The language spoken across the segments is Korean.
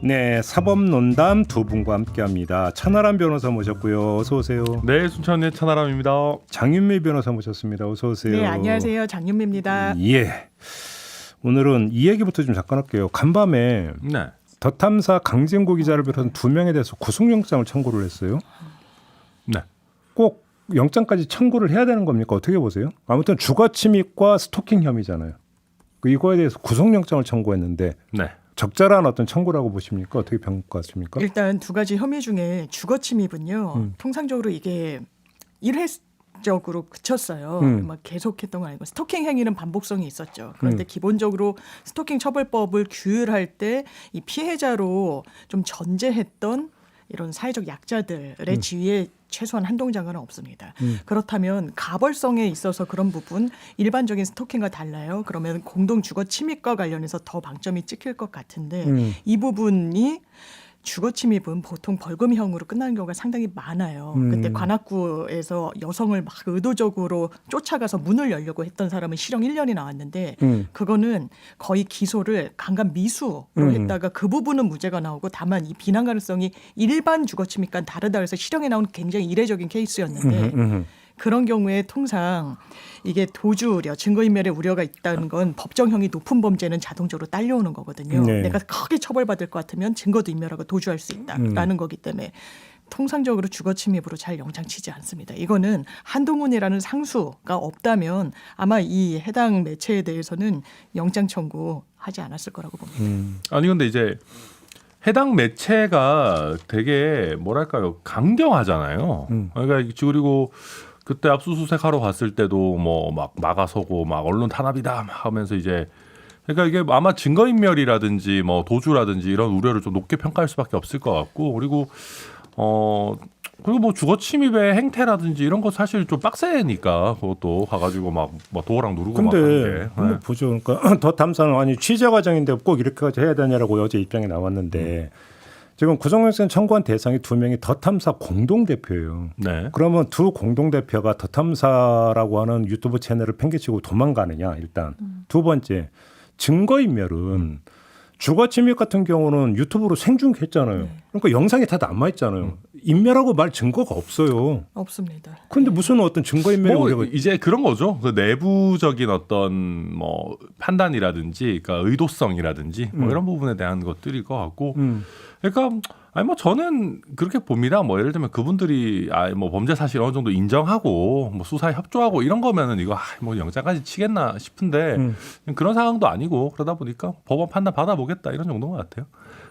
네, 사법논담 두 분과 함께합니다. 천하람 변호사 모셨고요. 어서 오세요. 네, 순천의 천하람입니다. 장윤미 변호사 모셨습니다. 어서 오세요. 네, 안녕하세요. 장윤미입니다. 예. 오늘은 이 얘기부터 좀 잠깐 할게요. 간밤에 네. 더 탐사 강진구 기자를 비롯한 두 명에 대해서 구속영장을 청구를 했어요. 네. 꼭 영장까지 청구를 해야 되는 겁니까? 어떻게 보세요? 아무튼 주거침입과 스토킹 혐의잖아요. 이거에 대해서 구속영장을 청구했는데 네. 적절한 어떤 청구라고 보십니까? 어떻게 평가하십니까? 일단 두 가지 혐의 중에 주거침입은요. 통상적으로 이게 일회적으로 그쳤어요. 막 계속했던 건 아니고 스토킹 행위는 반복성이 있었죠. 그런데 기본적으로 스토킹 처벌법을 규율할 때 이 피해자로 좀 전제했던 이런 사회적 약자들의 지위에 최소한 한동장은 없습니다. 그렇다면 가벌성에 있어서 그런 부분 일반적인 스토킹과 달라요. 그러면 공동 주거 침입과 관련해서 더 방점이 찍힐 것 같은데 이 부분이 주거 침입은 보통 벌금형으로 끝나는 경우가 상당히 많아요. 그때 관악구에서 여성을 막 의도적으로 쫓아가서 문을 열려고 했던 사람은 실형 1년이 나왔는데 그거는 거의 기소를 강간 미수로 했다가 그 부분은 무죄가 나오고 다만 이 비난 가능성이 일반 주거 침입과는 다르다 그래서 실형에 나온 굉장히 이례적인 케이스였는데 그런 경우에 통상 이게 도주우려, 증거인멸의 우려가 있다는 건 법정형이 높은 범죄는 자동적으로 딸려오는 거거든요. 네. 내가 크게 처벌받을 것 같으면 증거도 인멸하고 도주할 수 있다라는 거기 때문에 통상적으로 주거침입으로 잘 영장치지 않습니다. 이거는 한동훈이라는 상수가 없다면 아마 이 해당 매체에 대해서는 영장 청구하지 않았을 거라고 봅니다. 아니 근데 이제 해당 매체가 되게 뭐랄까요 강경하잖아요. 그러니까 그리고 그때 압수수색하러 갔을 때도 뭐 막 막아서고 막 언론 탄압이다 막 하면서 이제 그러니까 이게 아마 증거인멸이라든지 뭐 도주라든지 이런 우려를 좀 높게 평가할 수밖에 없을 것 같고 그리고 그리고 뭐 주거침입의 행태라든지 이런 거 사실 좀 빡세니까 그것도 가가지고 막 도어랑 누르고 막 하는 근데 게. 한번 보죠. 그러니까 더 탐사는 아니 취재 과정인데 꼭 이렇게까지 해야 되냐라고 어제 입장이 나왔는데 지금 구속영장 청구한 대상이 두 명이 더 탐사 공동 대표예요. 네. 그러면 두 공동 대표가 더 탐사라고 하는 유튜브 채널을 팽개치고 도망가느냐 일단 두 번째 증거인멸은 주거침입 같은 경우는 유튜브로 생중계했잖아요. 그러니까 영상이 다 남아있잖아요. 인멸하고 말 증거가 없어요. 없습니다. 그런데 무슨 어떤 증거인멸이 뭐 우려가 이제 그런 거죠. 그 내부적인 어떤 뭐 판단이라든지, 그러니까 의도성이라든지 뭐 이런 부분에 대한 것들일 것 같고, 그러니까 아니 뭐 저는 그렇게 봅니다. 뭐 예를 들면 그분들이 뭐 범죄 사실 어느 정도 인정하고 뭐 수사에 협조하고 이런 거면은 이거 뭐 영장까지 치겠나 싶은데 그런 상황도 아니고 그러다 보니까 법원 판단 받아보겠다 이런 정도인 것 같아요.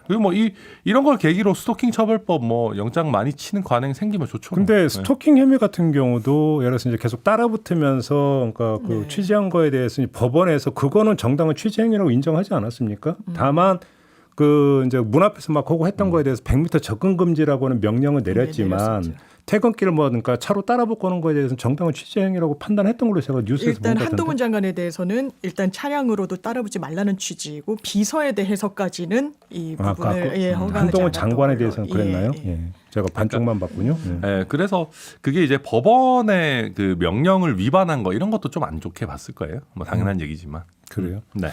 그리고 뭐 이런 걸 계기로 스토킹 처벌법 뭐 영장 많이 치는 관행 생기면 좋죠. 근데 스토킹 혐의 같은 경우도 예를 들어서 이제 계속 따라붙으면서 그러니까 그 취재한 거에 대해서 법원에서 그거는 정당한 취재 행위라고 인정하지 않았습니까? 다만 그 이제 문 앞에서 막 하고 했던 거에 대해서 100m 접근 금지라고 하는 명령을 내렸지만 퇴근길 뭐 그러니까 차로 따라붙고 하는 거에 대해서는 정당한 취재 행위라고 판단했던 걸로 제가 뉴스에서 본 것 일단 같은데. 한동훈 장관에 대해서는 일단 차량으로도 따라붙지 말라는 취지이고 비서에 대해서까지는 이 부분을 허가하지 한동훈 않았던 장관에 걸로. 대해서는 그랬나요? 예. 제가 반쪽만 봤군요. 네, 그래서 그게 이제 법원의 그 명령을 위반한 거 이런 것도 좀 안 좋게 봤을 거예요. 뭐 당연한 얘기지만. 그래요. 네.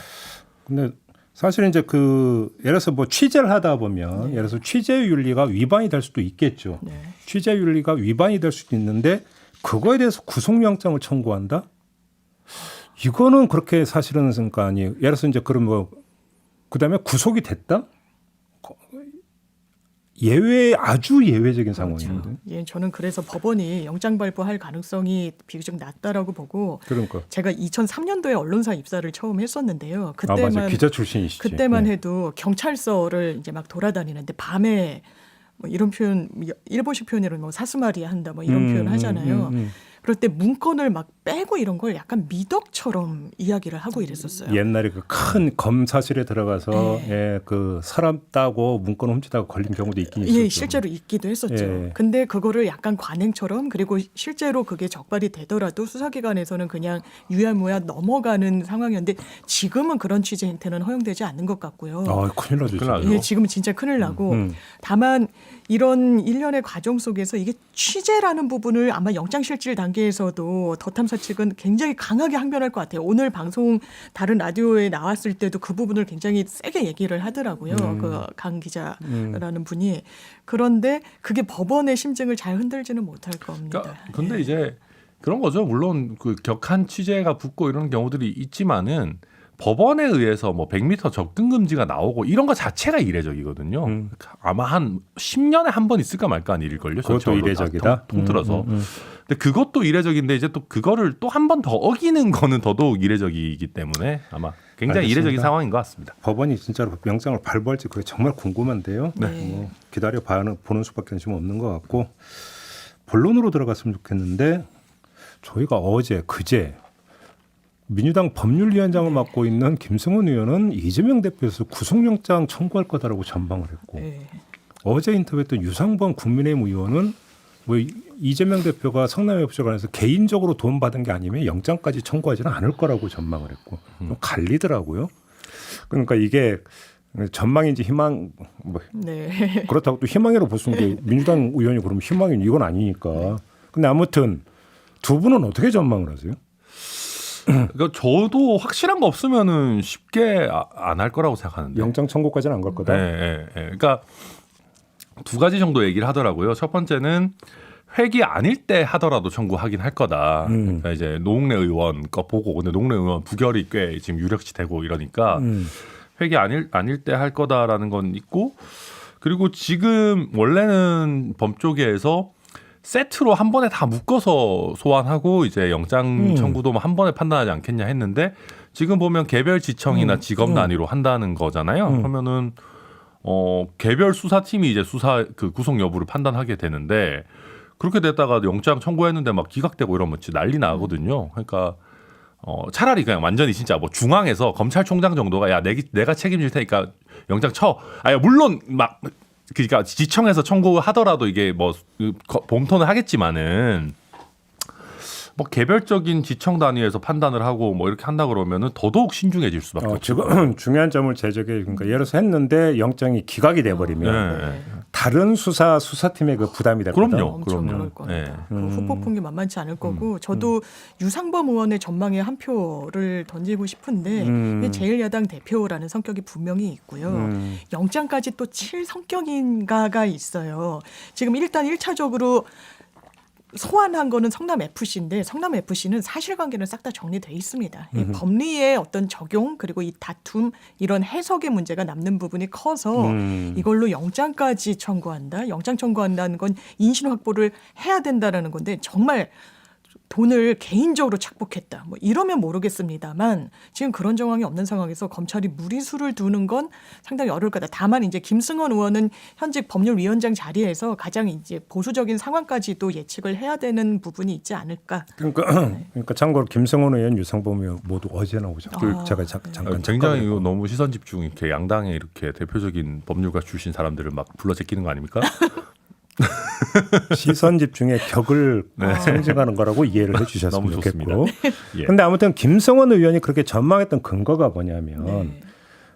근데 사실 이제 그 예를 들어서 뭐 취재를 하다 보면 예를 들어서 취재 윤리가 위반이 될 수도 있겠죠. 취재 윤리가 위반이 될 수도 있는데 그거에 대해서 구속영장을 청구한다? 이거는 그렇게 사실은 그러니까 아니 예를 들어서 이제 그럼 뭐 그다음에 구속이 됐다? 아주 예외적인 상황인데. 예, 저는 그래서 법원이 영장 발부할 가능성이 비교적 낮다라고 보고. 그러니까. 제가 2003년도에 언론사 입사를 처음 했었는데요. 맞아요. 기자 출신이시지. 그때만 해도 경찰서를 이제 막 돌아다니는데 밤에 뭐 이런 표현, 일본식 표현으로 뭐 사스마리 한다, 뭐 이런 표현 하잖아요. 그럴 때 문건을 막 빼고 이런 걸 약간 미덕처럼 이야기를 하고 이랬었어요. 옛날에 그 큰 검사실에 들어가서 예, 그 사람 따고 문건 훔치다가 걸린 경우도 있긴 있었죠. 예, 실제로 있기도 했었죠. 예. 근데 그거를 약간 관행처럼 그리고 실제로 그게 적발이 되더라도 수사기관에서는 그냥 유야무야 넘어가는 상황이었는데 지금은 그런 취재 행태는 허용되지 않는 것 같고요. 큰일 나죠. 큰일 나죠. 예, 지금은 진짜 큰일 나고 다만 이런 일련의 과정 속에서 이게 취재라는 부분을 아마 영장실질 단계 단계에서도 더 탐사 측은 굉장히 강하게 항변할 것 같아요. 오늘 방송 다른 라디오에 나왔을 때도 그 부분을 굉장히 세게 얘기를 하더라고요. 그 강 기자라는 분이. 그런데 그게 법원의 심증을 잘 흔들지는 못할 겁니다. 그러니까 근데 이제 그런 거죠. 물론 그 격한 취재가 붙고 이런 경우들이 있지만은 법원에 의해서 뭐 100m 접근 금지가 나오고 이런 거 자체가 이례적이거든요. 아마 한 10년에 한 번 있을까 말까 한 일일걸요. 그것도 이례적이다. 통틀어서. 근데 그것도 이례적인데 이제 또 그거를 또 한 번 더 어기는 거는 더더욱 이례적이기 때문에 아마 굉장히 알겠습니다. 이례적인 상황인 것 같습니다. 법원이 진짜로 영장을 발부할지 그게 정말 궁금한데요. 네. 뭐 기다려 보는 수밖에 지금 없는 것 같고 본론으로 들어갔으면 좋겠는데 저희가 그제 민주당 법률위원장을 맡고 있는 김승원 의원은 이재명 대표에서 구속영장 청구할 거다라고 전방을 했고 네. 어제 인터뷰했던 유상범 국민의힘 의원은 뭐 이재명 대표가 성남협조 관해서 개인적으로 돈 받은 게 아니면 영장까지 청구하지는 않을 거라고 전망을 했고 좀 갈리더라고요. 그러니까 이게 전망인지 희망 뭐 네. 그렇다고 또 희망이라고 볼 수 있는 게 민주당 의원이 그러면 희망이 이건 아니니까. 근데 아무튼 두 분은 어떻게 전망을 하세요? 그러니까 저도 확실한 거 없으면은 쉽게 안 할 거라고 생각하는데. 영장 청구까지는 안 갈 거다. 그러니까 두 가지 정도 얘기를 하더라고요. 첫 번째는 회기 아닐 때 하더라도 청구하긴 할 거다. 그러니까 이제 노웅래 의원 거 보고 근데 노웅래 의원 부결이 꽤 지금 유력시 되고 이러니까 회기 아닐 때 할 거다라는 건 있고 그리고 지금 원래는 법조계에서 세트로 한 번에 다 묶어서 소환하고 이제 영장 청구도 한 번에 판단하지 않겠냐 했는데 지금 보면 개별 지청이나 직업 단위로 한다는 거잖아요. 그러면은 개별 수사팀이 이제 수사 그 구속 여부를 판단하게 되는데 그렇게 됐다가 영장 청구했는데 막 기각되고 이러면 진짜 난리 나거든요. 그러니까 차라리 그냥 완전히 진짜 뭐 중앙에서 검찰총장 정도가 야 내가 책임질 테니까 영장 쳐. 아니 물론 막 그러니까 지청에서 청구하더라도 이게 뭐 봉턴을 하겠지만은 뭐 개별적인 지청 단위에서 판단을 하고 뭐 이렇게 한다 그러면은 더더욱 신중해질 수밖에 없죠. 지금 중요한 점을 그러니까 예를 들어서 했는데 영장이 기각이 돼버리면 다른 수사팀의 그 부담이 될 거다. 엄청 그럴 겁니다. 그 후폭풍이 만만치 않을 거고 저도 유상범 의원의 전망에 한 표를 던지고 싶은데 이게 제1야당 대표라는 성격이 분명히 있고요. 영장까지 또 칠 성격인가가 있어요. 지금 일단 1차적으로 소환한 거는 성남FC인데 성남FC는 사실관계는 싹 다 정리돼 있습니다. 이 법리의 어떤 적용 그리고 이 다툼 이런 해석의 문제가 남는 부분이 커서 이걸로 영장까지 청구한다. 영장 청구한다는 건 인신 확보를 해야 된다라는 건데 정말 돈을 개인적으로 착복했다. 뭐 이러면 모르겠습니다만 지금 그런 정황이 없는 상황에서 검찰이 무리수를 두는 건 상당히 어려울 거다. 다만 이제 김승원 의원은 현직 법률위원장 자리에서 가장 이제 보수적인 상황까지도 예측을 해야 되는 부분이 있지 않을까. 그러니까 참고로 김승원 의원, 유상범 의원 모두 어제 나오죠. 제가 잠깐 굉장히 너무 시선 집중 이렇게 양당에 이렇게 대표적인 법률가 출신 사람들을 막 불러 제끼는 거 아닙니까? 시선 집중의 격을 상징하는 거라고 이해를 해주셨으면 너무 좋겠고. 예. 근데 아무튼 김성원 의원이 그렇게 전망했던 근거가 뭐냐면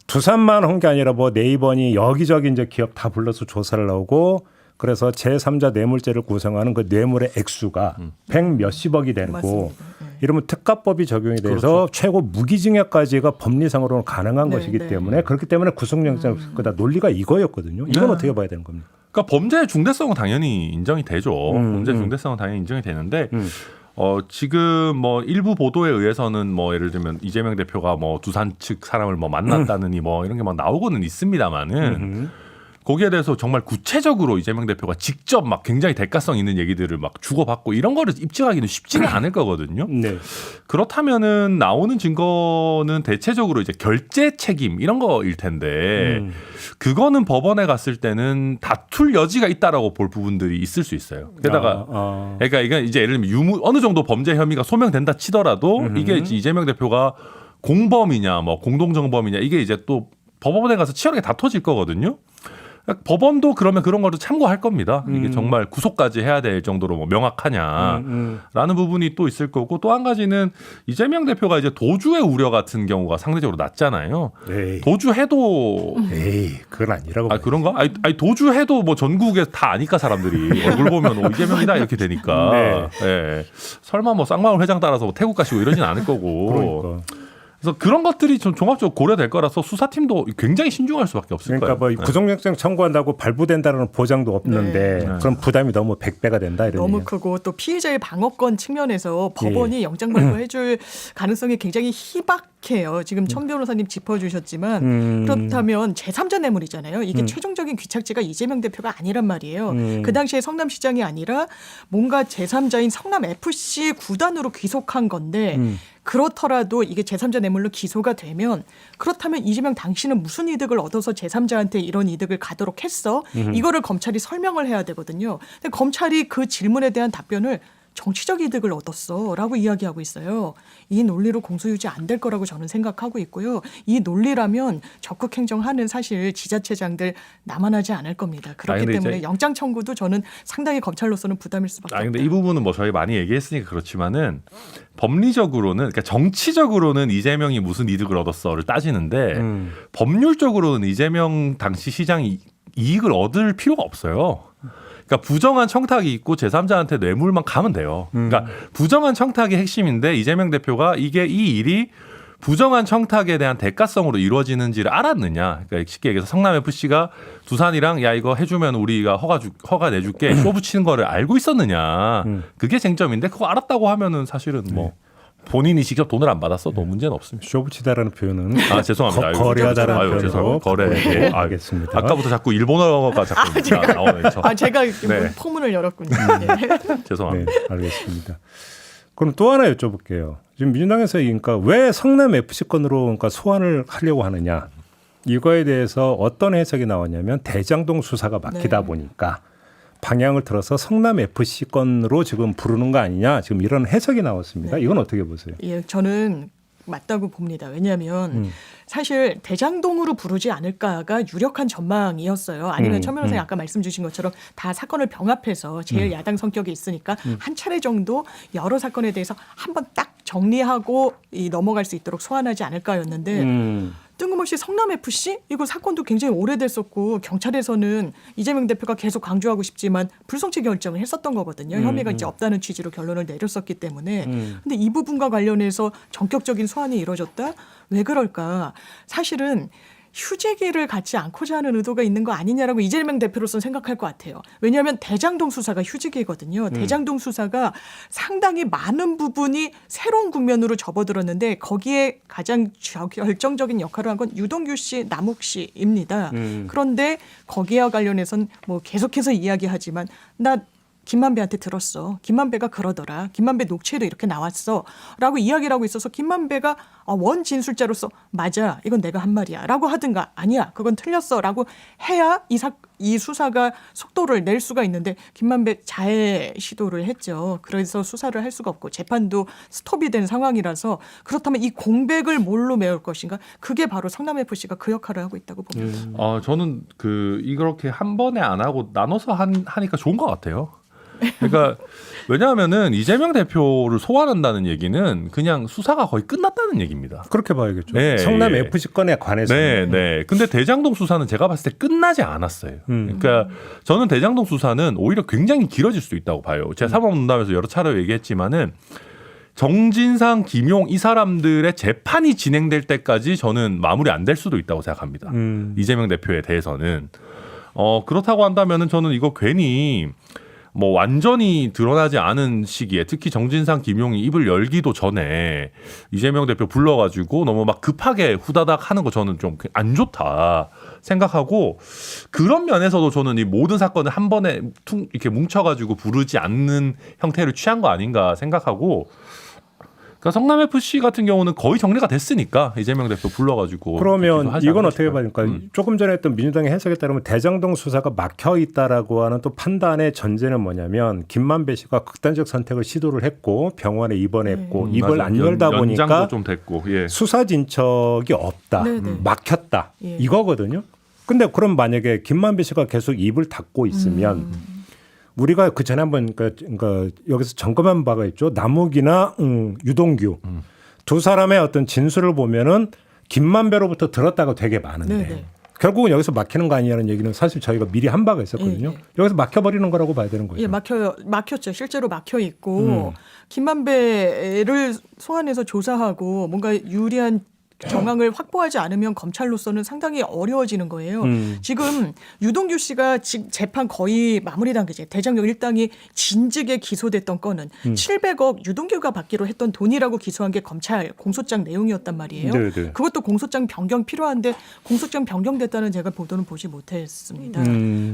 두산만 한 게 아니라 뭐 네이버니 여기저기 이제 기업 다 불러서 조사를 나오고 그래서 제3자 뇌물죄를 구성하는 그 뇌물의 액수가 100 몇십억이 되고 맞습니다. 이러면 특가법이 적용이 돼서 그렇죠. 최고 무기징역까지가 법리상으로는 가능한 것이기 때문에 그렇기 때문에 구속영장 거다 논리가 이거였거든요. 이건 어떻게 봐야 되는 겁니까? 그러니까 범죄의 중대성은 당연히 인정이 되죠. 범죄 중대성은 당연히 인정이 되는데 지금 뭐 일부 보도에 의해서는 뭐 예를 들면 이재명 대표가 뭐 두산 측 사람을 뭐 만났다느니 뭐 이런 게 막 나오고는 있습니다만은 거기에 대해서 정말 구체적으로 이재명 대표가 직접 막 굉장히 대가성 있는 얘기들을 막 주고받고 이런 거를 입증하기는 쉽지는 않을 거거든요. 네. 그렇다면은 나오는 증거는 대체적으로 이제 결제 책임 이런 거일 텐데 그거는 법원에 갔을 때는 다툴 여지가 있다라고 볼 부분들이 있을 수 있어요. 게다가 그러니까 이건 이제 예를 들면 어느 정도 범죄 혐의가 소명된다 치더라도 이게 이재명 대표가 공범이냐 뭐 공동정범이냐 이게 이제 또 법원에 가서 치열하게 다퉈질 거거든요. 법원도 그러면 그런 거를 참고할 겁니다. 이게 정말 구속까지 해야 될 정도로 뭐 명확하냐라는 부분이 또 있을 거고 또 한 가지는 이재명 대표가 이제 도주의 우려 같은 경우가 상대적으로 낮잖아요. 에이. 도주해도 그건 아니라고. 그런가? 아니 도주해도 뭐 전국에 다 아니까 사람들이 얼굴 보면 이재명이다 이렇게 되니까. 네. 예. 설마 뭐 쌍마을 회장 따라서 뭐 태국 가시고 이러진 않을 거고. 그러니까. 그래서 그런 것들이 좀 종합적으로 고려될 거라서 수사팀도 굉장히 신중할 수밖에 없을 그러니까 거예요. 뭐 구속영장 청구한다고 발부된다는 보장도 없는데 네. 그럼 부담이 너무 100배가 된다 이런 너무 얘기예요. 크고 또 피의자의 방어권 측면에서 법원이 영장 발부해줄 가능성이 굉장히 희박해요. 지금 천 변호사님 짚어주셨지만 그렇다면 제3자 뇌물이잖아요. 이게 최종적인 귀착지가 이재명 대표가 아니란 말이에요. 그 당시에 성남시장이 아니라 뭔가 제3자인 성남FC 구단으로 귀속한 건데 그렇더라도 이게 제3자 뇌물로 기소가 되면 그렇다면 이재명 당신은 무슨 이득을 얻어서 제3자한테 이런 이득을 가도록 했어? 이거를 검찰이 설명을 해야 되거든요. 근데 검찰이 그 질문에 대한 답변을 정치적 이득을 얻었어라고 이야기하고 있어요. 이 논리로 공소유지 안 될 거라고 저는 생각하고 있고요. 이 논리라면 적극 행정하는 사실 지자체장들 나만하지 않을 겁니다. 그렇기 근데 때문에 이제 영장 청구도 저는 상당히 검찰로서는 부담일 수밖에 없다. 근데 이 부분은 뭐 저희 많이 얘기했으니까 그렇지만은 법리적으로는 그러니까 정치적으로는 이재명이 무슨 이득을 얻었어를 따지는데 법률적으로는 이재명 당시 시장이 이익을 얻을 필요가 없어요. 그러니까 부정한 청탁이 있고 제3자한테 뇌물만 가면 돼요. 그러니까 부정한 청탁이 핵심인데 이재명 대표가 이 일이 부정한 청탁에 대한 대가성으로 이루어지는지를 알았느냐. 그러니까 쉽게 얘기해서 성남FC가 두산이랑 야 이거 해주면 우리가 허가 내줄게 쇼 붙이는 거를 알고 있었느냐. 그게 쟁점인데 그거 알았다고 하면은 사실은 뭐 본인이 직접 돈을 안 받았어도 문제는 없습니다. 쇼부치다라는 표현은 죄송합니다. 거래하다라는 표현으로 죄송합니다. 거래. 네, 알겠습니다. 아까부터 자꾸 일본어가 자꾸 나오네요. 제가 네. 포문을 열었군요. 죄송합니다. 네, 알겠습니다. 그럼 또 하나 여쭤볼게요. 지금 민주당에서 그러니까 왜 성남 FC 건으로 그러니까 소환을 하려고 하느냐 이거에 대해서 어떤 해석이 나왔냐면 대장동 수사가 막히다 보니까 방향을 틀어서 성남 FC 건으로 지금 부르는 거 아니냐 지금 이런 해석이 나왔습니다. 이건 어떻게 보세요? 예, 저는 맞다고 봅니다. 왜냐하면 사실 대장동으로 부르지 않을까가 유력한 전망이었어요. 아니면 천 변호사님 아까 말씀 주신 것처럼 다 사건을 병합해서 제일 야당 성격이 있으니까 한 차례 정도 여러 사건에 대해서 한번 딱 정리하고 넘어갈 수 있도록 소환하지 않을까였는데 뜬금없이 성남FC? 이거 사건도 굉장히 오래됐었고 경찰에서는 이재명 대표가 계속 강조하고 싶지만 불송치 결정을 했었던 거거든요. 혐의가 이제 없다는 취지로 결론을 내렸었기 때문에. 근데 이 부분과 관련해서 전격적인 소환이 이루어졌다? 왜 그럴까? 사실은 휴지기를 갖지 않고자 하는 의도가 있는 거 아니냐라고 이재명 대표로서는 생각할 것 같아요. 왜냐하면 대장동 수사가 휴지기거든요. 대장동 수사가 상당히 많은 부분이 새로운 국면으로 접어들었는데 거기에 가장 결정적인 역할을 한 건 유동규 씨, 남욱 씨입니다. 그런데 거기와 관련해서는 뭐 계속해서 이야기하지만 나 김만배한테 들었어. 김만배가 그러더라. 김만배 녹취에도 이렇게 나왔어. 라고 이야기를 하고 있어서 김만배가 원 진술자로서 맞아. 이건 내가 한 말이야. 라고 하든가 아니야. 그건 틀렸어. 라고 해야 이 수사가 속도를 낼 수가 있는데 김만배 자해 시도를 했죠. 그래서 수사를 할 수가 없고 재판도 스톱이 된 상황이라서 그렇다면 이 공백을 뭘로 메울 것인가? 그게 바로 성남FC가 그 역할을 하고 있다고 봅니다. 저는 이렇게 한 번에 안 하고 나눠서 하니까 좋은 것 같아요. 그러니까 왜냐하면은 이재명 대표를 소환한다는 얘기는 그냥 수사가 거의 끝났다는 얘기입니다. 그렇게 봐야겠죠. 네. 성남 FC 건에 관해서. 네. 근데 대장동 수사는 제가 봤을 때 끝나지 않았어요. 그러니까 저는 대장동 수사는 오히려 굉장히 길어질 수도 있다고 봐요. 제가 사법농단에서 여러 차례 얘기했지만은 정진상, 김용 이 사람들의 재판이 진행될 때까지 저는 마무리 안 될 수도 있다고 생각합니다. 이재명 대표에 대해서는 그렇다고 한다면은 저는 이거 괜히 뭐 완전히 드러나지 않은 시기에 특히 정진상, 김용이 입을 열기도 전에 이재명 대표 불러가지고 너무 막 급하게 후다닥 하는 거 저는 좀 안 좋다 생각하고 그런 면에서도 저는 이 모든 사건을 한 번에 이렇게 뭉쳐가지고 부르지 않는 형태를 취한 거 아닌가 생각하고 그러니까 성남FC 같은 경우는 거의 정리가 됐으니까 이재명 대표 불러가지고 그러면 이건 어떻게 봐니까 조금 전에 했던 민주당의 해석에 따르면 대장동 수사가 막혀 있다라고 하는 또 판단의 전제는 뭐냐면 김만배 씨가 극단적 선택을 시도를 했고 병원에 입원했고 입을 안 열다 보니까 좀 됐고 수사 진척이 없다, 막혔다 이거거든요. 근데 그럼 만약에 김만배 씨가 계속 입을 닫고 있으면 우리가 그 전에 한번 그러니까 여기서 점검한 바가 있죠. 남욱이나 유동규 두 사람의 어떤 진술을 보면은 김만배로부터 들었다가 되게 많은데 네네. 결국은 여기서 막히는 거 아니냐는 얘기는 사실 저희가 미리 한 바가 있었거든요. 여기서 막혀버리는 거라고 봐야 되는 거죠. 예, 막혔죠. 실제로 막혀 있고 김만배를 소환해서 조사하고 뭔가 유리한 정황을 확보하지 않으면 검찰로서는 상당히 어려워지는 거예요. 지금 유동규 씨가 지금 재판 거의 마무리 단계죠. 대장동 일당이 진즉에 기소됐던 건은 700억 유동규가 받기로 했던 돈이라고 기소한 게 검찰 공소장 내용이었단 말이에요. 네네. 그것도 공소장 변경 필요한데 공소장 변경됐다는 제가 보도는 보지 못했습니다.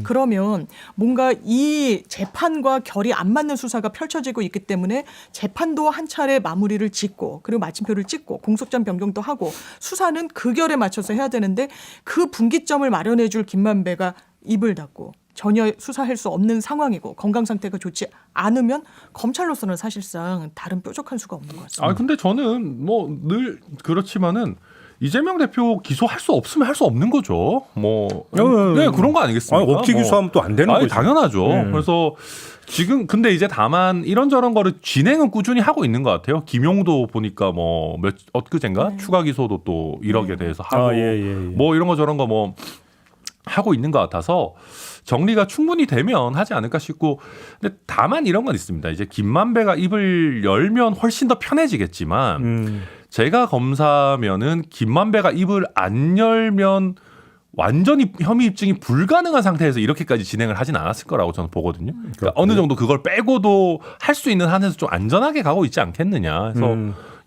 그러면 뭔가 이 재판과 결이 안 맞는 수사가 펼쳐지고 있기 때문에 재판도 한 차례 마무리를 짓고 그리고 마침표를 찍고 공소장 변경도 하고 수사는 그 결에 맞춰서 해야 되는데 그 분기점을 마련해 줄 김만배가 입을 닫고 전혀 수사할 수 없는 상황이고 건강 상태가 좋지 않으면 검찰로서는 사실상 다른 뾰족한 수가 없는 것 같습니다. 아 근데 저는 뭐 늘 그렇지만은 이재명 대표 기소할 수 없으면 할 수 없는 거죠. 뭐 네, 그런 거 아니겠습니까? 아니, 없기 기소하면 또 안 되는 거죠. 당연하죠. 그래서 지금 근데 이제 다만 이런저런 거를 진행은 꾸준히 하고 있는 것 같아요. 김용도 보니까 뭐 엊그젠가 추가 기소도 또 1억에 대해서 하고 뭐 이런 거 저런 거 뭐 하고 있는 것 같아서 정리가 충분히 되면 하지 않을까 싶고 근데 다만 이런 건 있습니다. 이제 김만배가 입을 열면 훨씬 더 편해지겠지만 제가 검사면은 김만배가 입을 안 열면 완전히 혐의 입증이 불가능한 상태에서 이렇게까지 진행을 하진 않았을 거라고 저는 보거든요. 그러니까 어느 정도 그걸 빼고도 할 수 있는 한에서 좀 안전하게 가고 있지 않겠느냐. 그래서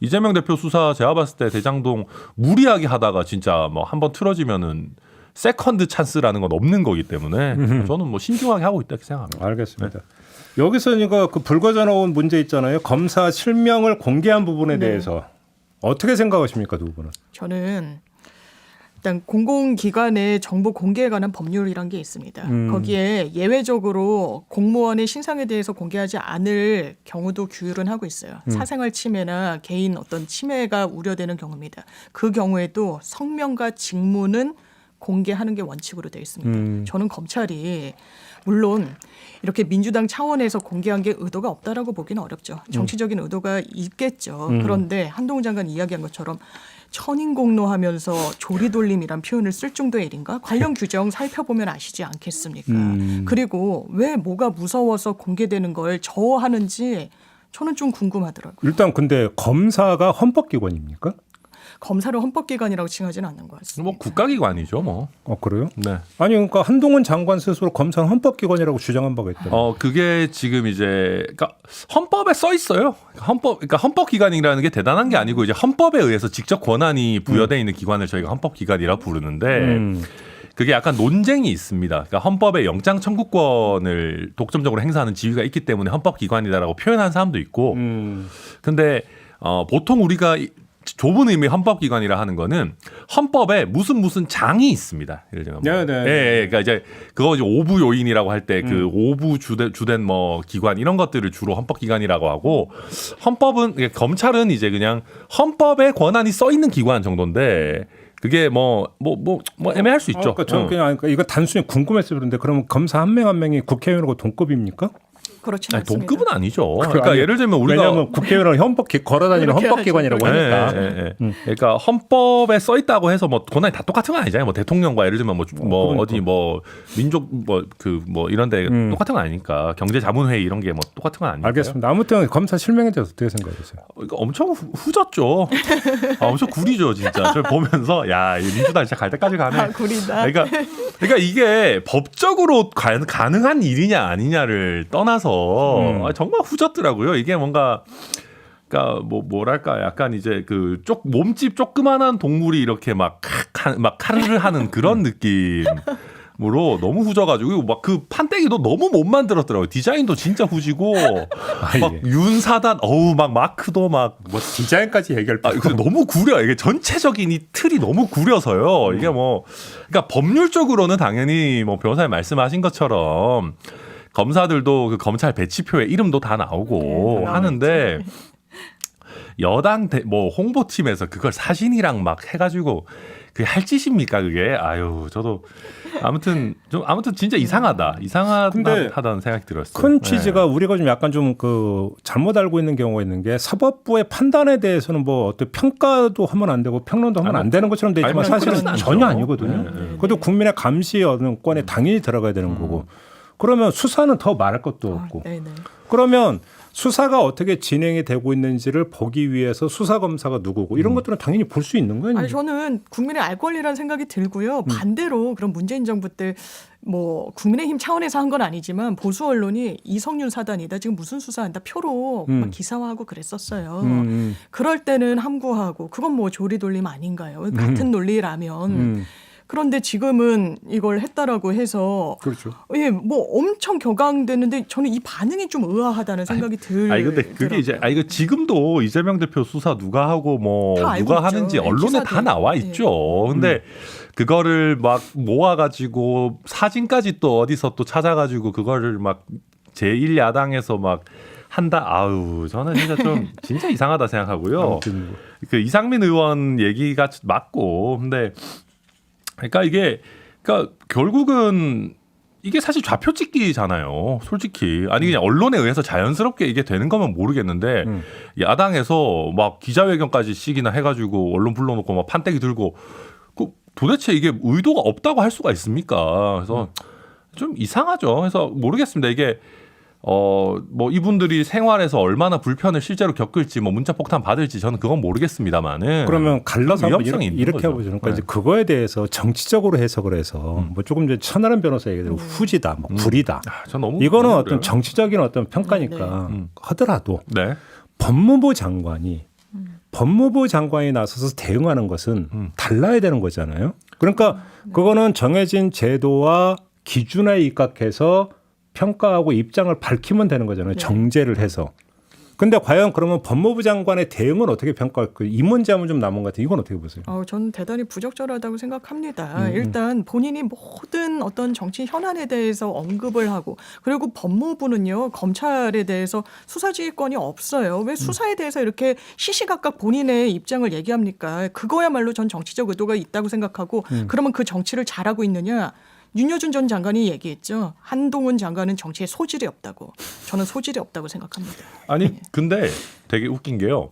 이재명 대표 수사 제가 봤을 때 대장동 무리하게 하다가 진짜 뭐 한번 틀어지면은 세컨드 찬스라는 건 없는 거기 때문에 저는 뭐 신중하게 하고 있다 이렇게 생각합니다. 알겠습니다. 여기서 이거 그 불거져 나온 문제 있잖아요. 검사 실명을 공개한 부분에 대해서 어떻게 생각하십니까, 두 분은? 저는 일단 공공기관의 정보 공개에 관한 법률이란 게 있습니다. 거기에 예외적으로 공무원의 신상에 대해서 공개하지 않을 경우도 규율은 하고 있어요. 사생활 침해나 개인 어떤 침해가 우려되는 경우입니다. 그 경우에도 성명과 직무는 공개하는 게 원칙으로 되어 있습니다. 저는 검찰이 물론 이렇게 민주당 차원에서 공개한 게 의도가 없다라고 보기는 어렵죠. 정치적인 의도가 있겠죠. 그런데 한동훈 장관 이야기한 것처럼 천인공노하면서 조리돌림이란 표현을 쓸 정도의 일인가? 관련 규정 살펴보면 아시지 않겠습니까? 그리고 왜 뭐가 무서워서 공개되는 걸 저하는지 저는 좀 궁금하더라고요. 일단 근데 검사가 헌법기관입니까? 검사를 헌법기관이라고 칭하지는 않는 것 같습니다. 뭐 국가기관이죠, 뭐. 그래요? 네. 아니 그러니까 한동훈 장관 스스로 검사는 헌법기관이라고 주장한 바가 있다. 그게 지금 이제 그러니까 헌법에 써 있어요. 그러니까 헌법기관이라는 게 대단한 게 아니고 이제 헌법에 의해서 직접 권한이 부여되어 있는 기관을 저희가 헌법기관이라 부르는데 그게 약간 논쟁이 있습니다. 그러니까 헌법에 영장 청구권을 독점적으로 행사하는 지위가 있기 때문에 헌법기관이다라고 표현하는 사람도 있고, 근데 보통 우리가 좁은 의미의 헌법기관이라 하는 거는 헌법에 무슨 장이 있습니다. 예를 들면 뭐. 그러니까 이제 그거 이제 오부 요인이라고 할 때 그 오부 주된 뭐 기관 이런 것들을 주로 헌법기관이라고 하고 헌법은 그러니까 검찰은 이제 그냥 헌법에 권한이 써 있는 기관 정도인데 그게 뭐 애매할 수 있죠. 그러니까 저는 그냥 이거 단순히 궁금해서 그런데 그러면 검사 한 명 한 명이 국회의원하고 동급입니까? 그렇지는 않습니다. 동급은 아니죠. 그러니까 예를 들면 우리가 왜냐하면 국회의원은 걸어다니는 헌법기관이라고 하니까. 그러니까 헌법에 써 있다고 해서 뭐 권한이 다 똑같은 건 아니잖아요. 뭐 대통령과 예를 들면 뭐 어디 뭐 민족 뭐 이런데 똑같은 건 아니니까 경제자문회의 이런 게 뭐 똑같은 건 아니니까. 알겠습니다. 아무튼 검사 실명에 대해서 어떻게 생각하세요? 엄청 후졌죠. 엄청 구리죠, 진짜. 저 보면서 야, 이 민주당 진짜 갈 때까지 가네. 구리다. 그러니까 이게 법적으로 가능한 일이냐 아니냐를 떠나서 정말 후졌더라고요. 이게 뭔가 그러니까 뭐랄까 약간 이제 그 몸집 조그만한 동물이 이렇게 막 카르르 하는 그런 느낌으로 너무 후져가지고 막 그 판때기도 너무 못 만들었더라고요. 디자인도 진짜 후지고 막 윤사단 막 마크도 막 뭐 디자인까지 얘기할 필요 근데 너무 구려. 이게 전체적인 이 틀이 너무 구려서요. 이게 뭐 그러니까 법률적으로는 당연히 뭐 변호사님 말씀하신 것처럼 검사들도 그 검찰 배치표에 이름도 다 나오고 하는데 여당 뭐 홍보팀에서 그걸 사진이랑 막 해가지고 그게 할 짓입니까 그게? 아유 저도 아무튼 진짜 이상하다는 생각이 들었어요. 큰 취지가 우리가 좀 약간 좀 그 잘못 알고 있는 경우가 있는 게 사법부의 판단에 대해서는 뭐 어떤 평가도 하면 안 되고 평론도 하면 안 되는 것처럼 돼 있지만 사실은 전혀 아니거든요. 그것도 국민의 감시 어느 권에 당연히 들어가야 되는 거고. 그러면 수사는 더 말할 것도 없고. 그러면 수사가 어떻게 진행이 되고 있는지를 보기 위해서 수사검사가 누구고 이런 것들은 당연히 볼 수 있는 거예요. 아니, 저는 국민의 알 권리라는 생각이 들고요. 반대로 그런 문재인 정부 때 뭐 국민의힘 차원에서 한 건 아니지만 보수 언론이 이성윤 사단이다. 지금 무슨 수사한다. 표로 막 기사화하고 그랬었어요. 그럴 때는 함구하고 그건 뭐 조리돌림 아닌가요? 같은 논리라면. 그런데 지금은 이걸 했다라고 해서 그렇죠. 예, 뭐 엄청 격앙되는데 저는 이 반응이 좀 의아하다는 생각이 들어요. 근데 그게 이제 이거 지금도 이재명 대표 수사 누가 하고 뭐 누가 하는지 언론에 기사들. 다 나와 있죠. 근데 그거를 막 모아가지고 사진까지 또 어디서 또 찾아가지고 그거를 막 제1야당에서 막 한다. 아우 저는 진짜 이상하다 생각하고요. 그 이상민 의원 얘기가 맞고 근데. 그러니까 결국은 이게 사실 좌표 찍기잖아요. 솔직히 아니 그냥 언론에 의해서 자연스럽게 이게 되는 거면 모르겠는데 야당에서 막 기자회견까지 시기나 해가지고 언론 불러놓고 막 판때기 들고 도대체 이게 의도가 없다고 할 수가 있습니까? 그래서 좀 이상하죠. 그래서 모르겠습니다. 이게 뭐 이분들이 생활에서 얼마나 불편을 실제로 겪을지 뭐 문자 폭탄 받을지 저는 그건 모르겠습니다만은 그러면 갈라서 위험성이 이렇게 해보죠. 그러니까 이제 그거에 대해서 정치적으로 해석을 해서 뭐 조금 전에 천하람 변호사 얘기대로 후지다, 뭐 불이다. 이거는 어떤 정치적인 어떤 평가니까 하더라도 법무부 장관이 나서서 대응하는 것은 달라야 되는 거잖아요. 그러니까 그거는 정해진 제도와 기준에 입각해서 평가하고 입장을 밝히면 되는 거잖아요. 정제를 해서. 근데 과연 그러면 법무부 장관의 대응은 어떻게 평가할까요? 이 문제하면 좀 남은 것 같아요. 이건 어떻게 보세요? 저는 대단히 부적절하다고 생각합니다. 일단 본인이 모든 어떤 정치 현안에 대해서 언급을 하고 그리고 법무부는요. 검찰에 대해서 수사지휘권이 없어요. 왜 수사에 대해서 이렇게 시시각각 본인의 입장을 얘기합니까? 그거야말로 전 정치적 의도가 있다고 생각하고 그러면 그 정치를 잘하고 있느냐? 윤여준 전 장관이 얘기했죠. 한동훈 장관은 정치에 소질이 없다고. 저는 소질이 없다고 생각합니다. 아니 근데 되게 웃긴 게요.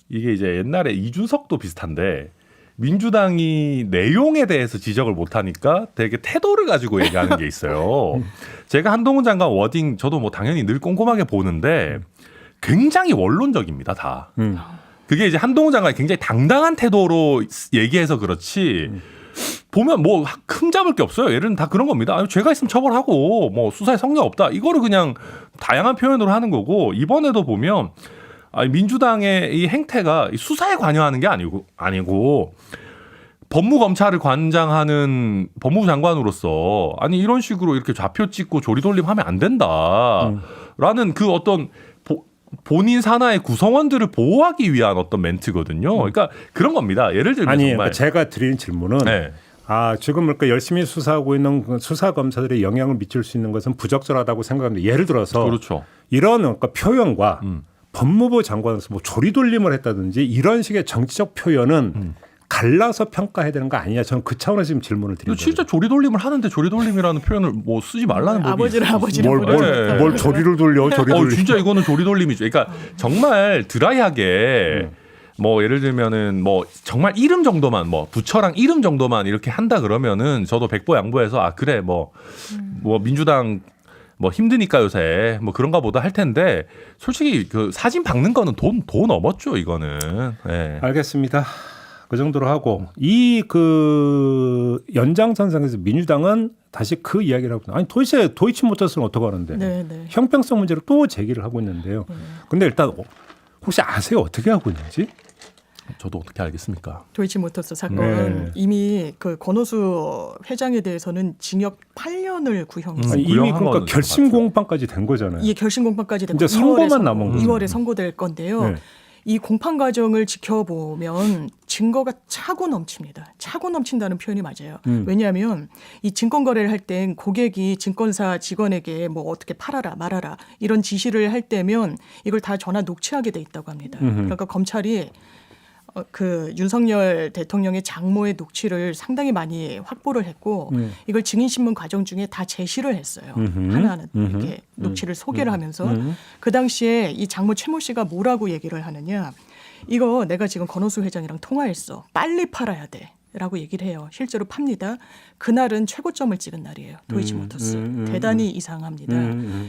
이게 이제 옛날에 이준석도 비슷한데 민주당이 내용에 대해서 지적을 못하니까 되게 태도를 가지고 얘기하는 게 있어요. 제가 한동훈 장관 워딩 저도 뭐 당연히 늘 꼼꼼하게 보는데 굉장히 원론적입니다. 다. 그게 이제 한동훈 장관이 굉장히 당당한 태도로 얘기해서 그렇지 보면 뭐 흠잡을 게 없어요. 얘는 다 그런 겁니다. 아니, 죄가 있으면 처벌하고 뭐 수사에 성역 없다. 이거를 그냥 다양한 표현으로 하는 거고 이번에도 보면 민주당의 이 행태가 수사에 관여하는 게 아니고 법무검찰을 관장하는 법무부 장관으로서 아니 이런 식으로 이렇게 좌표 찍고 조리돌림하면 안 된다라는 그 어떤 본인 산하의 구성원들을 보호하기 위한 어떤 멘트거든요. 그러니까 그런 겁니다. 예를 들면 정말 그러니까 제가 드린 질문은 지금 그러니까 열심히 수사하고 있는 수사 검사들의 영향을 미칠 수 있는 것은 부적절하다고 생각합니다. 예를 들어서 그렇죠. 이런 그러니까 표현과 법무부 장관에서 뭐 조리돌림을 했다든지 이런 식의 정치적 표현은 갈라서 평가해야 되는 거 아니냐. 저는 그 차원에서 지금 질문을 드린 거예요. 진짜 조리돌림을 하는데 조리돌림이라는 표현을 뭐 쓰지 말라는 법이 아버지를 뭘 조리를 돌려. 진짜 이거는 조리돌림이죠. 그러니까 정말 드라이하게 뭐 예를 들면은 뭐 정말 이름 정도만 뭐 부처랑 이름 정도만 이렇게 한다 그러면은 저도 백보양보해서 그래 뭐 민주당 뭐 힘드니까 요새 뭐 그런가 보다 할 텐데 솔직히 그 사진 박는 거는 돈 넘었죠 이거는. 알겠습니다. 그 정도로 하고 이 그 연장선상에서 민주당은 다시 그 이야기를 하고 아니 도대체 도이치모터스는 어떻게 하는데 형평성 문제를 또 제기를 하고 있는데요. 근데 일단 혹시 아세요 어떻게 하고 있는지? 저도 어떻게 알겠습니까? 도이치모터스 사건 이미 그 권오수 회장에 대해서는 징역 8년을 구형했어요. 이미 그러니까 결심 공판까지 된 거잖아요. 이 결심 공판까지 됐고 이제 선고만 남은 거죠. 2월에 선고될 건데요. 이 공판 과정을 지켜보면 증거가 차고 넘칩니다. 차고 넘친다는 표현이 맞아요. 왜냐하면 이 증권 거래를 할 땐 고객이 증권사 직원에게 뭐 어떻게 팔아라 말아라 이런 지시를 할 때면 이걸 다 전화 녹취하게 돼 있다고 합니다. 그러니까 검찰이 그 윤석열 대통령의 장모의 녹취를 상당히 많이 확보를 했고 이걸 증인신문 과정 중에 다 제시를 했어요. 하나하나 이렇게 녹취를 소개를 하면서 그 당시에 이 장모 최모 씨가 뭐라고 얘기를 하느냐. 이거 내가 지금 권오수 회장이랑 통화했어. 빨리 팔아야 돼. 라고 얘기를 해요. 실제로 팝니다. 그날은 최고점을 찍은 날이에요. 도이치모터스. 대단히 이상합니다.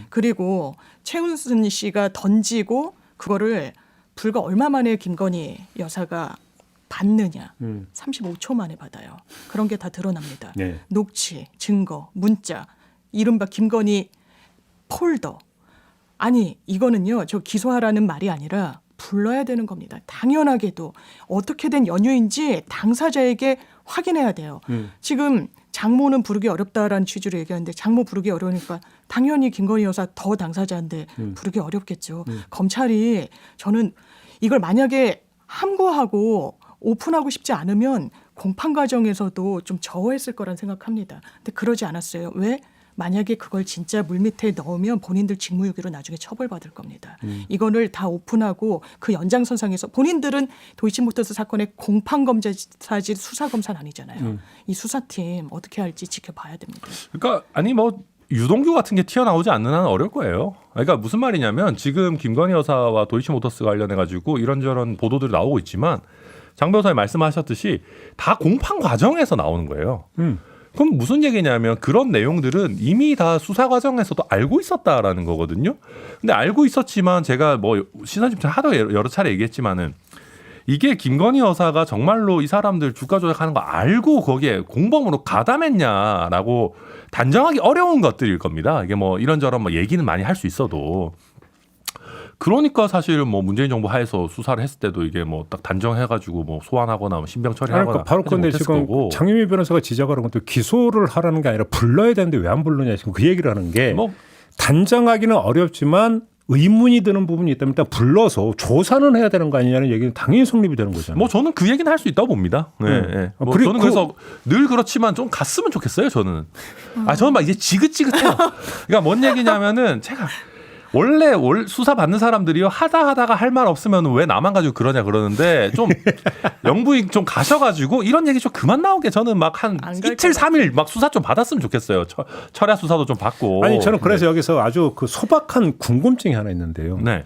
그리고 최은순 씨가 던지고 그거를 불과 얼마 만에 김건희 여사가 받느냐. 35초 만에 받아요. 그런 게 다 드러납니다. 네. 녹취, 증거, 문자, 이른바 김건희 폴더. 아니 이거는요. 저 기소하라는 말이 아니라 불러야 되는 겁니다. 당연하게도 어떻게 된 연유인지 당사자에게 확인해야 돼요. 지금 장모는 부르기 어렵다라는 취지로 얘기하는데 장모 부르기 어려우니까 당연히 김건희 여사 더 당사자인데 부르기 어렵겠죠. 검찰이 저는 이걸 만약에 함구하고 오픈하고 싶지 않으면 공판 과정에서도 좀 저어했을 거란 생각합니다. 근데 그러지 않았어요. 왜? 만약에 그걸 진짜 물밑에 넣으면 본인들 직무유기로 나중에 처벌받을 겁니다. 이거를 다 오픈하고 그 연장선상에서 본인들은 도이치모터스 사건의 공판검사지 수사검사는 아니잖아요. 이 수사팀 어떻게 할지 지켜봐야 됩니다. 그러니까 아니 뭐 유동규 같은 게 튀어나오지 않는 한은 어려울 거예요. 그러니까 무슨 말이냐면 지금 김건희 여사와 도이치모터스 관련해 가지고 이런저런 보도들이 나오고 있지만 장 변호사님 말씀하셨듯이 다 공판 과정에서 나오는 거예요. 그럼 무슨 얘기냐면 그런 내용들은 이미 다 수사 과정에서도 알고 있었다라는 거거든요. 근데 알고 있었지만 제가 뭐 시사집전 하도 여러 차례 얘기했지만은 이게 김건희 여사가 정말로 이 사람들 주가 조작하는 거 알고 거기에 공범으로 가담했냐라고 단정하기 어려운 것들일 겁니다. 이게 뭐 이런저런 뭐 얘기는 많이 할 수 있어도. 그러니까 사실 뭐 문재인 정부 하에서 수사를 했을 때도 이게 뭐 딱 단정해가지고 뭐 소환하거나 뭐 신병 처리하거나 그러니까 바로 그런데 지금 거고. 장유미 변호사가 지적하는 것도 기소를 하라는 게 아니라 불러야 되는데 왜 안 부르냐 지금 그 얘기를 하는 게 뭐 단정하기는 어렵지만 의문이 드는 부분이 있다면 일단 불러서 조사는 해야 되는 거 아니냐는 얘기는 당연히 성립이 되는 거잖아요. 뭐 저는 그 얘기는 할 수 있다고 봅니다. 네, 네. 뭐 그리고 저는 그래서 늘 그렇지만 좀 갔으면 좋겠어요. 저는. 저는 막 이제 지긋지긋해요. 그러니까 뭔 얘기냐면은 제가 원래 수사 받는 사람들이요 하다가 할 말 없으면 왜 나만 가지고 그러냐 그러는데 좀 영부인 좀 가셔가지고 이런 얘기 좀 그만 나오게 저는 막 한 이틀 3일 막 수사 좀 받았으면 좋겠어요. 철야 수사도 좀 받고. 아니 저는 그래서 여기서 아주 그 소박한 궁금증이 하나 있는데요. 네.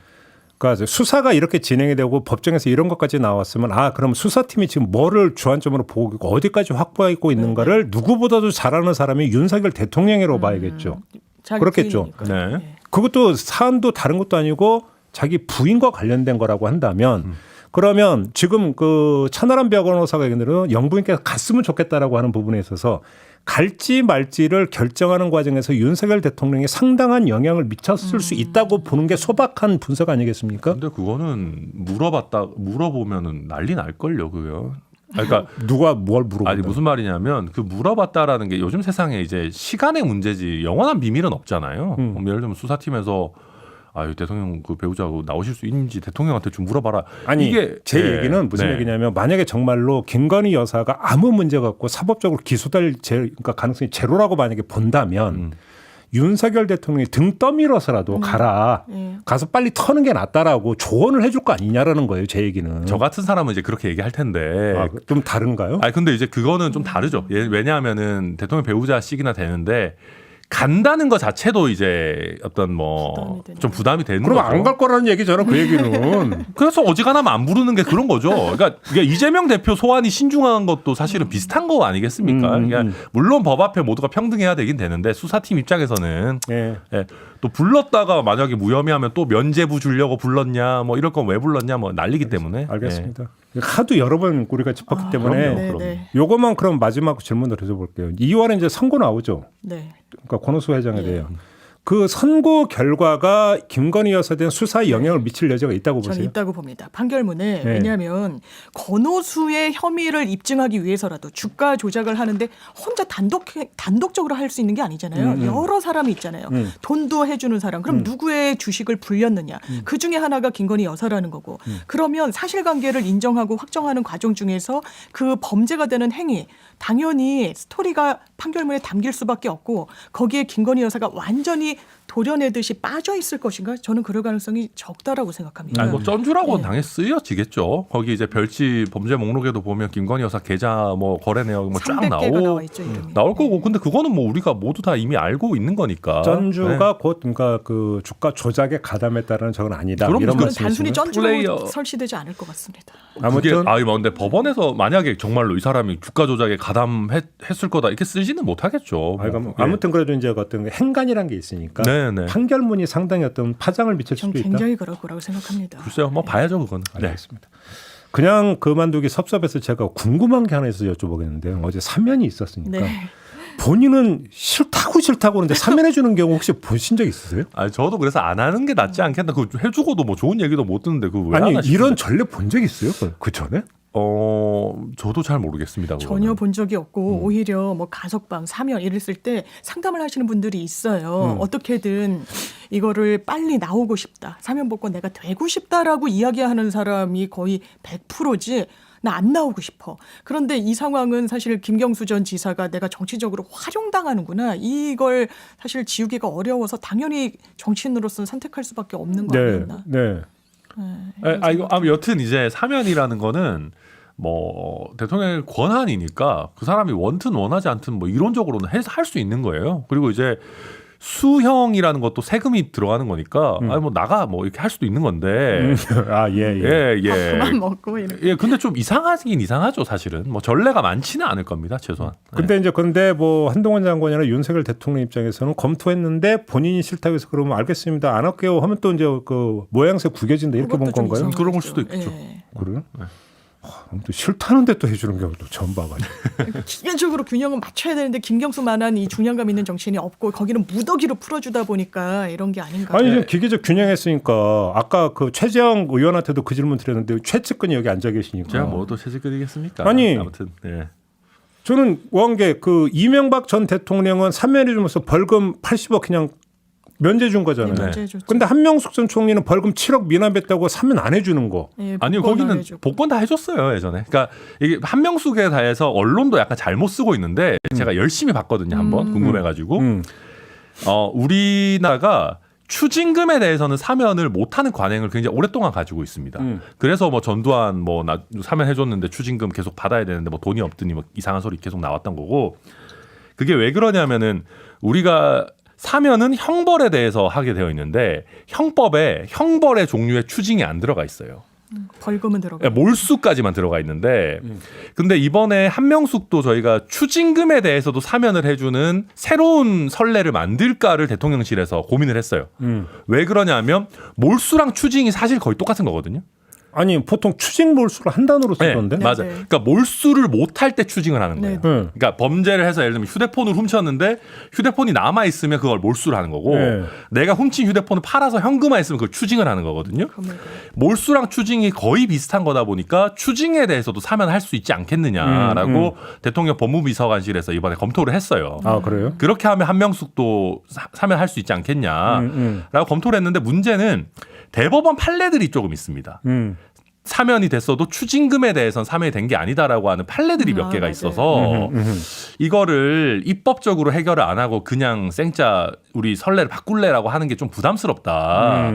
그러니까 수사가 이렇게 진행이 되고 법정에서 이런 것까지 나왔으면 그럼 수사팀이 지금 뭐를 주안점으로 보고 있고 어디까지 확보하고 있는가를 누구보다도 잘 아는 사람이 윤석열 대통령이라고 봐야겠죠. 그렇겠죠. 네. 그것도 사안도 다른 것도 아니고 자기 부인과 관련된 거라고 한다면 그러면 지금 그 차나람 변호사가 얘기하는 영부인께서 갔으면 좋겠다라고 하는 부분에 있어서 갈지 말지를 결정하는 과정에서 윤석열 대통령이 상당한 영향을 미쳤을 수 있다고 보는 게 소박한 분석 아니겠습니까? 근데 그거는 물어보면은 난리 날걸요, 그거. 그러니까 누가 뭘 물어본다. 아니 무슨 말이냐면 그 물어봤다라는 게 요즘 세상에 이제 시간의 문제지 영원한 비밀은 없잖아요. 예를 들면 수사팀에서 대통령 그 배우자하고 나오실 수 있는지 대통령한테 좀 물어봐라. 아니 이게 제 얘기는 무슨 얘기냐면 만약에 정말로 김건희 여사가 아무 문제가 없고 사법적으로 기소될 그러니까 가능성이 제로라고 만약에 본다면 윤석열 대통령이 등 떠밀어서라도 가라. 가서 빨리 터는 게 낫다라고 조언을 해줄 거 아니냐라는 거예요. 제 얘기는. 저 같은 사람은 이제 그렇게 얘기할 텐데. 좀 다른가요? 근데 이제 그거는 좀 다르죠. 왜냐하면은 대통령 배우자씩이나 되는데 간다는 것 자체도 이제 어떤 뭐 좀 부담이 되는 거죠. 그럼 안 갈 거라는 얘기잖아. 그 얘기는. 그래서 어지간하면 안 부르는 게 그런 거죠. 그러니까 이재명 대표 소환이 신중한 것도 사실은 비슷한 거 아니겠습니까? 그러니까 물론 법 앞에 모두가 평등해야 되긴 되는데 수사팀 입장에서는 또 불렀다가 만약에 무혐의하면 또 면죄부 주려고 불렀냐 뭐 이럴 건 왜 불렀냐 뭐 난리기 때문에. 알겠습니다. 하도 여러 번 우리가 짚었기 때문에 그럼요. 요것만 그럼 마지막 질문으로 해볼게요. 2월에 이제 선고 나오죠. 네. 그러니까 권오수 회장에 대해요. 그 선고 결과가 김건희 여사에 대한 수사에 영향을 미칠 여지가 있다고 저는 보세요? 있다고 봅니다. 판결문에. 네. 왜냐하면 권오수의 혐의를 입증하기 위해서라도 주가 조작을 하는데 혼자 단독적으로 할 수 있는 게 아니잖아요. 여러 사람이 있잖아요. 돈도 해주는 사람. 그럼 누구의 주식을 불렸느냐. 그중에 하나가 김건희 여사라는 거고. 그러면 사실관계를 인정하고 확정하는 과정 중에서 그 범죄가 되는 행위 당연히 스토리가 판결문에 담길 수밖에 없고 거기에 김건희 여사가 완전히 도려내듯이 빠져 있을 것인가? 저는 그럴 가능성이 적다라고 생각합니다. 아니 뭐 쩐주라고는 네. 당연히 쓰여지겠죠. 거기 이제 별지 범죄 목록에도 보면 김건희 여사 계좌 뭐 거래 내역 뭐 쫙 300개가 나와 있죠, 이름이. 나올 거고. 근데 그거는 뭐 우리가 모두 다 이미 알고 있는 거니까. 전주가 네. 곧 그러니까 그 주가 조작에 가담했다는 적은 아니다. 그럼 이런 그건 저는 단순히 말씀이시죠? 쩐주로 플레이어. 설치되지 않을 것 같습니다. 아무튼 그게 근데 법원에서 만약에 정말로 이 사람이 주가 조작에 가담했을 거다 이렇게 쓰지는 못하겠죠. 아무튼 그래도 이제 어떤 행간이라는 게 있으니까 네네. 판결문이 상당히 어떤 파장을 미칠 전 수도 있다. 굉장히 그럴 거라고 생각합니다. 글쎄요, 뭐 봐야죠 그거는. 네. 알겠습니다. 그냥 그만두기 섭섭해서 제가 궁금한 게 하나 있어서 여쭤보겠는데요. 어제 사면이 있었으니까 네. 본인은 싫다고 그러는데 사면해 주는 경우 혹시 보신 적 있으세요? 아 저도 그래서 안 하는 게 낫지 않겠나. 그 해주고도 뭐 좋은 얘기도 못 듣는데 그 왜 아니 하나 싶은데. 이런 전례 본 적 있어요? 그 전에? 저도 잘 모르겠습니다. 그거는. 전혀 본 적이 없고 오히려 뭐 가석방, 사면 이랬을 때 상담을 하시는 분들이 있어요. 어떻게든 이거를 빨리 나오고 싶다. 사면 받고 내가 되고 싶다라고 이야기하는 사람이 거의 100%지. 나 안 나오고 싶어. 그런데 이 상황은 사실 김경수 전 지사가 내가 정치적으로 활용당하는구나. 이걸 사실 지우기가 어려워서 당연히 정치인으로서는 선택할 수밖에 없는 거 아니었나. 네. 여튼 이제 사면이라는 거는 뭐 대통령의 권한이니까 그 사람이 원든 원하지 않든 뭐 이론적으로는 할 수 있는 거예요. 그리고 이제 수형이라는 것도 세금이 들어가는 거니까 아니 뭐 나가 뭐 이렇게 할 수도 있는 건데 예. 예. 그만 먹고 이렇게. 예, 근데 좀 이상하긴 이상하죠, 사실은. 뭐 전례가 많지는 않을 겁니다, 최소한. 근데 뭐 한동훈 장관이나 윤석열 대통령 입장에서는 검토했는데 본인이 싫다고 해서 그러면 알겠습니다. 안 할게요 하면 또 이제 그 모양새 구겨진다 이렇게 본 그것도 좀 건가요? 이상하죠. 그런 걸 수도 있겠죠. 예. 그래요? 또 싫다는데 또 해주는 경우도 처음 봐가지고. 기본적으로 균형은 맞춰야 되는데 김경수만한 이 중량감 있는 정치인이 없고 거기는 무더기로 풀어주다 보니까 이런 게 아닌가. 아니 좀 기계적 균형했으니까 아까 그 최재형 의원한테도 그 질문 드렸는데 최측근이 여기 앉아 계시니까. 제가 뭐또 채찍거리겠습니까? 아니. 아무튼 예. 저는 원게 그 이명박 전 대통령은 사면해 주면서 벌금 80억 그냥 면제 준 거잖아요. 네, 면제 줬죠. 근데 한명숙 전 총리는 벌금 7억 미납했다고 사면 안 해주는 거. 예, 아니요, 복권 거기는 안 해주고. 복권 다 해줬어요, 예전에. 그러니까 이게 한명숙에 대해서 언론도 약간 잘못 쓰고 있는데 제가 열심히 봤거든요, 한번 궁금해가지고. 우리나라가 추징금에 대해서는 사면을 못하는 관행을 굉장히 오랫동안 가지고 있습니다. 그래서 뭐 전두환 뭐 나 사면 해줬는데 추징금 계속 받아야 되는데 뭐 돈이 없더니 뭐 이상한 소리 계속 나왔던 거고. 그게 왜 그러냐면은 우리가 사면은 형벌에 대해서 하게 되어 있는데 형법에 형벌의 종류에 추징이 안 들어가 있어요. 벌금은 들어가. 몰수까지만 들어가 있는데 근데 이번에 한명숙도 저희가 추징금에 대해서도 사면을 해주는 새로운 선례를 만들까를 대통령실에서 고민을 했어요. 왜 그러냐면 몰수랑 추징이 사실 거의 똑같은 거거든요. 아니 보통 추징 몰수를 한 단어로 쓰던데. 네. 맞아. 네. 그러니까 몰수를 못할 때 추징을 하는 거예요. 네. 그러니까 범죄를 해서 예를 들면 휴대폰을 훔쳤는데 휴대폰이 남아 있으면 그걸 몰수를 하는 거고 네. 내가 훔친 휴대폰을 팔아서 현금화했으면 그걸 추징을 하는 거거든요. 몰수랑 추징이 거의 비슷한 거다 보니까 추징에 대해서도 사면할 수 있지 않겠느냐라고 대통령 법무비서관실에서 이번에 검토를 했어요. 아 그래요? 그렇게 하면 한명숙도 사면할 수 있지 않겠냐라고 검토를 했는데 문제는 대법원 판례들이 조금 있습니다. 사면이 됐어도 추징금에 대해서는 사면이 된 게 아니다라고 하는 판례들이 몇 개가 맞아요. 있어서 이거를 입법적으로 해결을 안 하고 그냥 생짜 우리 선례를 바꿀래라고 하는 게 좀 부담스럽다.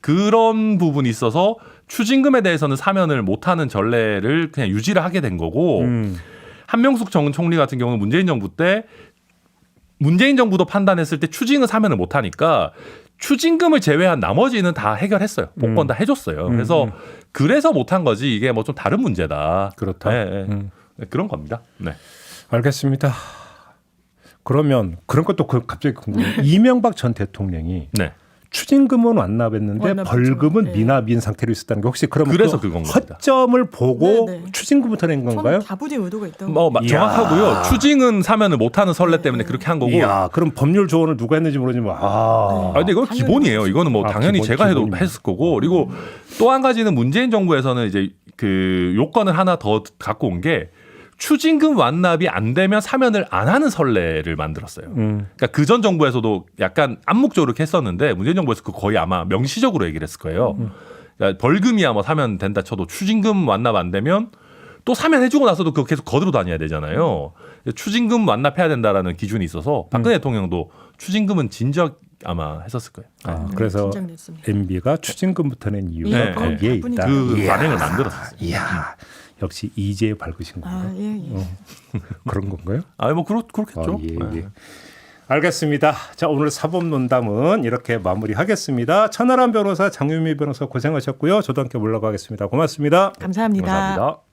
그런 부분이 있어서 추징금에 대해서는 사면을 못하는 전례를 그냥 유지를 하게 된 거고 한명숙 전 총리 같은 경우는 문재인 정부 때 문재인 정부도 판단했을 때 추징은 사면을 못하니까 추징금을 제외한 나머지는 다 해결했어요. 복권 다 해줬어요. 그래서 못한 거지 이게 뭐 좀 다른 문제다. 그렇다. 네, 네. 그런 겁니다. 네. 알겠습니다. 그러면 그런 것도 갑자기 궁금해요. 이명박 전 대통령이 네. 추징금은 완납했는데 완납했죠. 벌금은 네. 미납인 상태로 있었다는 게 혹시 그러면 그래서 그 그건 겁니다. 허점을 보고 네, 네. 추징금부터 낸 건가요? 저는 다부진 의도가 있다고. 뭐 이야. 정확하고요. 추징은 사면을 못하는 선례 때문에 그렇게 한 거고. 이야, 그럼 법률 조언을 누가 했는지 모르지만 아, 근데 이건 당연히 기본이에요. 그렇죠. 이거는 뭐 아, 당연히 기본, 제가 해도 기본입니다. 했을 거고. 그리고 또 한 가지는 문재인 정부에서는 이제 그 요건을 하나 더 갖고 온 게 추징금 완납이 안 되면 사면을 안 하는 선례를 만들었어요. 그러니까 그 전 정부에서도 약간 암묵적으로 이렇게 했었는데 문재인 정부에서 그 거의 아마 명시적으로 얘기를 했을 거예요. 그러니까 벌금이야 뭐 사면 된다 쳐도 추징금 완납 안 되면 또 사면해주고 나서도 그거 계속 거들어 다녀야 되잖아요. 추징금 완납해야 된다라는 기준이 있어서 박근혜 대통령도 추징금은 진작 아마 했었을 거예요. 아, 그래서 긴장됐습니다. MB가 추징금부터 낸 이유가 네, 거기에 네. 있다. 그 이야. 관행을 만들었어요. 이야, 역시 이제 밝으신 건가요? 아, 예, 예. 그런 건가요? 아, 뭐 그렇겠죠. 예, 네. 예. 알겠습니다. 자, 오늘 사법논담은 이렇게 마무리하겠습니다. 천하람 변호사, 장유미 변호사 고생하셨고요. 저도 함께 물러가겠습니다. 고맙습니다. 감사합니다. 감사합니다.